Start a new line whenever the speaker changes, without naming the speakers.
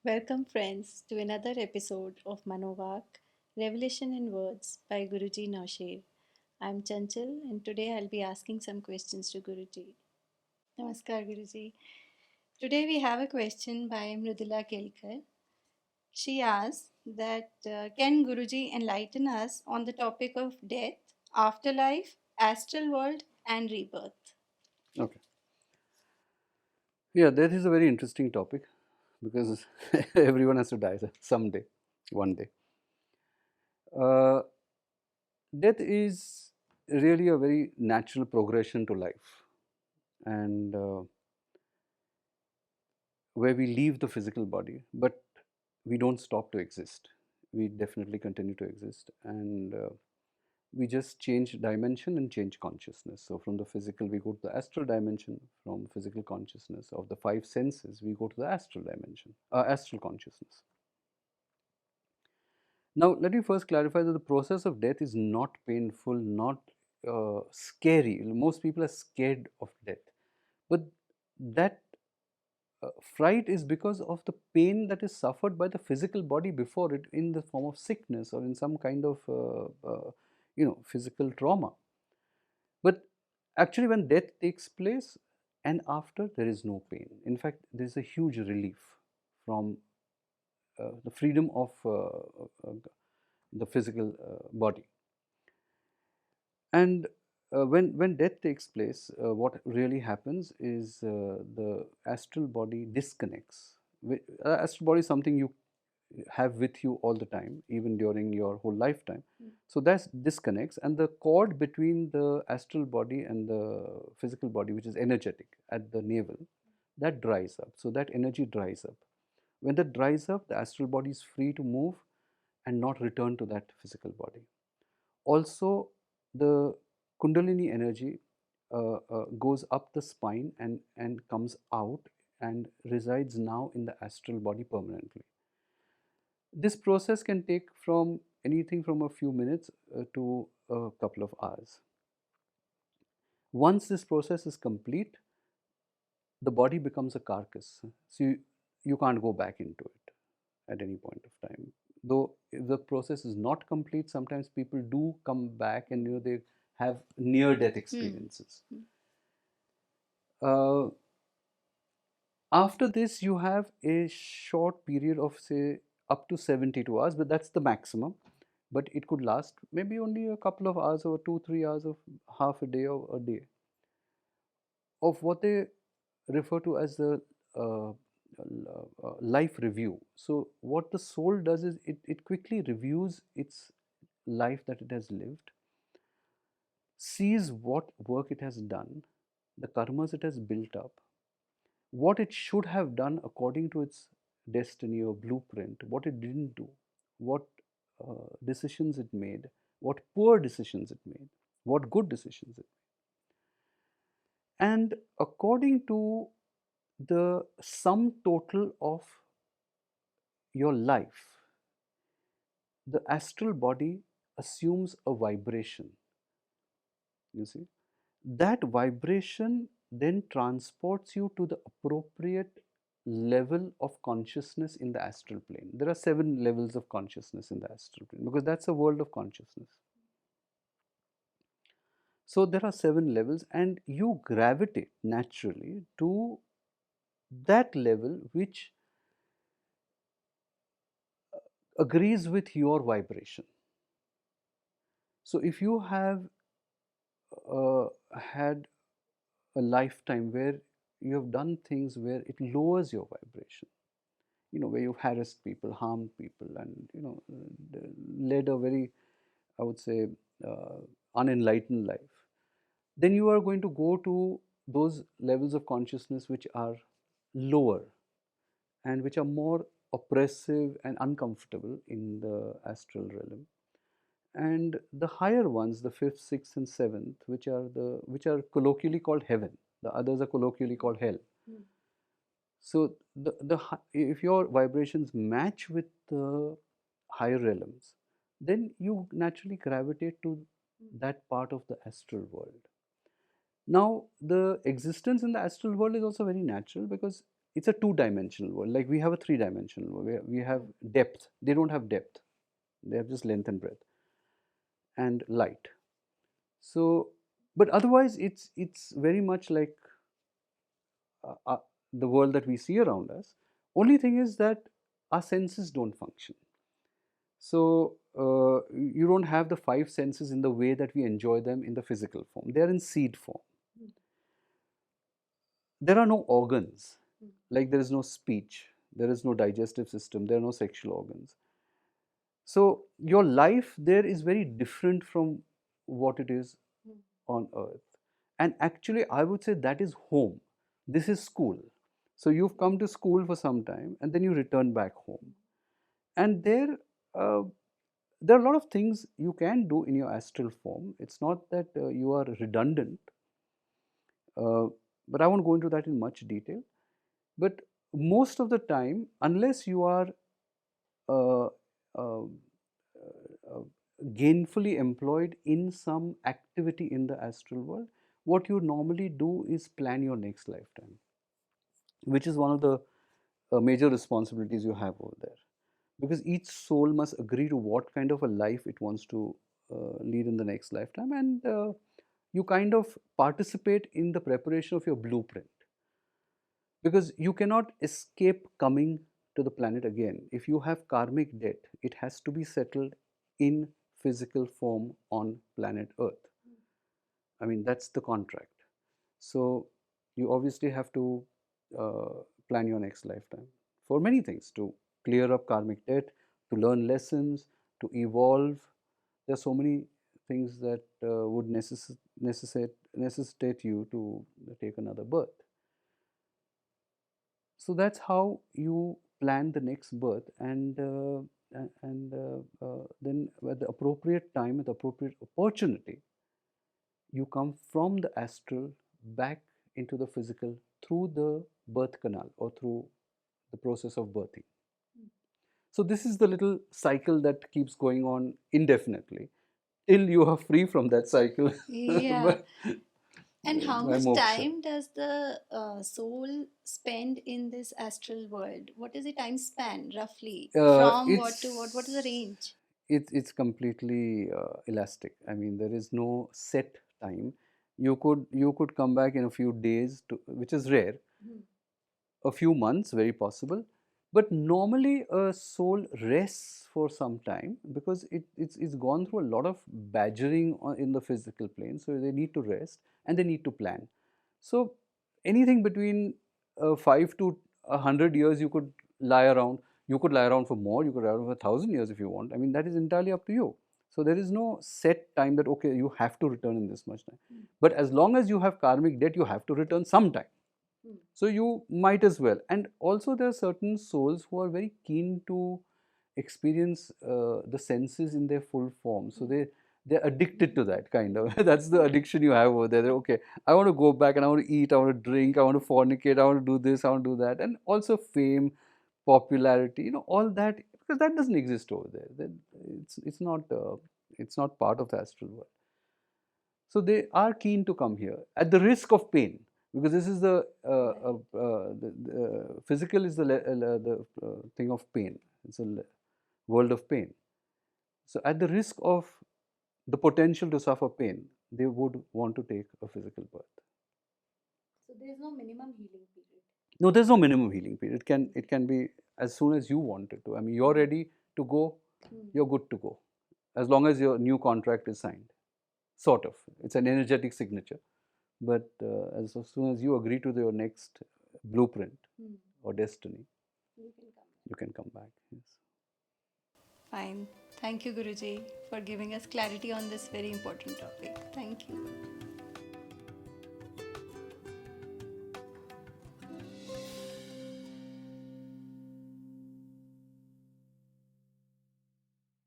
Welcome, friends, to another episode of MANOVAAC Revelation in Words by Guruji Naushir. I'm Chanchal, and today I'll be asking some questions to Guruji. Namaskar, Guruji. Today we have a question by Mridula Kelkar. She asks that can Guruji enlighten us on the topic of death, afterlife, astral world, and rebirth?
Okay. Yeah, that is a very interesting topic because everyone has to die someday, one day. Uh, Death is really a very natural progression to life, and where we leave the physical body, but we don't stop to exist. We definitely continue to exist, and we just change dimension and change consciousness. So from the physical, we go to the astral dimension. From physical consciousness of the five senses, we go to the astral dimension, astral consciousness. Now, let me first clarify that the process of death is not painful, not scary. Most people are scared of death. But that fright is because of the pain that is suffered by the physical body before it in the form of sickness or in some kind of physical trauma. But actually, when death takes place and after, there is no pain. In fact, there is a huge relief from the freedom of the physical body. And when death takes place, what really happens is the astral body disconnects. Astral body is something you have with you all the time, even during your whole lifetime. So that disconnects, and the cord between the astral body and the physical body, which is energetic at the navel, that dries up. So that energy dries up. When that dries up, the astral body is free to move and not return to that physical body. Also, the Kundalini energy goes up the spine and comes out and resides now in the astral body permanently. This process can take from anything from a few minutes to a couple of hours. Once this process is complete, the body becomes a carcass. So you can't go back into it at any point of time. Though if the process is not complete, sometimes people do come back and they have near death experiences. Uh, After this, you have a short period of say up to 72 hours, but that's the maximum. But it could last maybe only a couple of hours or 2, 3 hours of half a day or a day of what they refer to as the life review. So, what the soul does is it quickly reviews its life that it has lived, sees what work it has done, the karmas it has built up, what it should have done according to its destiny or blueprint, what it didn't do, what decisions it made, what poor decisions it made, what good decisions it made. And according to the sum total of your life, the astral body assumes a vibration. You see, that vibration then transports you to the appropriate level of consciousness in the astral plane. There are 7 levels of consciousness in the astral plane because that's a world of consciousness. So there are 7 levels, and you gravitate naturally to that level which agrees with your vibration. So if you have had a lifetime where you have done things where it lowers your vibration, where you've harassed people, harmed people, and led a very, I would say, uh, unenlightened life, then you are going to go to those levels of consciousness which are lower and which are more oppressive and uncomfortable in the astral realm. And the higher ones, the fifth, sixth, and seventh, which are colloquially called heaven. The others are colloquially called hell. So if your vibrations match with the higher realms, then you naturally gravitate to that part of the astral world. Now, the existence in the astral world is also very natural because it's a two-dimensional world. Like we have a three-dimensional world. We have depth. They don't have depth. They have just length and breadth and light. So, but otherwise, it's very much like uh, uh, the world that we see around us. Only thing is that our senses don't function. So you don't have the five senses in the way that we enjoy them in the physical form. They are in seed form. There are no organs. Like there is no speech, there is no digestive system, there are no sexual organs. So your life there is very different from what it is on earth. And actually, I would say that is home. This is school. So you've come to school for some time and then you return back home. And uh, there are a lot of things you can do in your astral form. It's not that you are redundant, uh, but I won't go into that in much detail. But most of the time, unless you are uh, uh, uh, gainfully employed in some activity in the astral world, what you normally do is plan your next lifetime, which is one of the major responsibilities you have over there. Because each soul must agree to what kind of a life it wants to lead in the next lifetime, and you kind of participate in the preparation of your blueprint. Because you cannot escape coming to the planet again. If you have karmic debt, it has to be settled in physical form on planet Earth. I mean, that's the contract. So you obviously have to uh, plan your next lifetime for many things, to clear up karmic debt, to learn lessons, to evolve. There are so many things that would necessitate you to take another birth. So that's how you plan the next birth, and then at the appropriate time, at the appropriate opportunity, you come from the astral back into the physical through the birth canal or through the process of birthing. So this is the little cycle that keeps going on indefinitely till you are free from that cycle.
Yeah.
by,
And how
by
much
moksha.
time does the soul spend in this astral world? What is the time span roughly? From what to what? What is the range?
It's completely elastic. I mean, there is no set time. You could come back in a few days, which is rare. A few months, very possible. But normally, a soul rests for some time because it's gone through a lot of badgering in the physical plane. So they need to rest and they need to plan. So anything between 5 to 100 years, you could lie around. You could lie around for more. You could lie around for 1,000 years if you want. I mean, that is entirely up to you. So there is no set time that okay, you have to return in this much time. But as long as you have karmic debt, you have to return sometime. So you might as well. And also there are certain souls who are very keen to experience the senses in their full form. So they're addicted to that kind of. That's the addiction you have over there. They're, okay, I want to go back and I want to eat, I want to drink, I want to fornicate, I want to do this, I want to do that. And also fame, popularity, all that, because that doesn't exist over there. It's not part of the astral world. So they are keen to come here at the risk of pain, because this is the physical is the thing of pain. It's a world of pain. So at the risk of the potential to suffer pain, they would want to take a physical birth.
So there is no minimum healing period.
No, there's no minimum healing period. It can be as soon as you want it to. I mean, you're ready to go, you're good to go, as long as your new contract is signed. Sort of. It's an energetic signature. But as soon as you agree to your next blueprint or destiny, you can come back. Yes.
Fine. Thank you, Guruji, for giving us clarity on this very important topic. Thank you.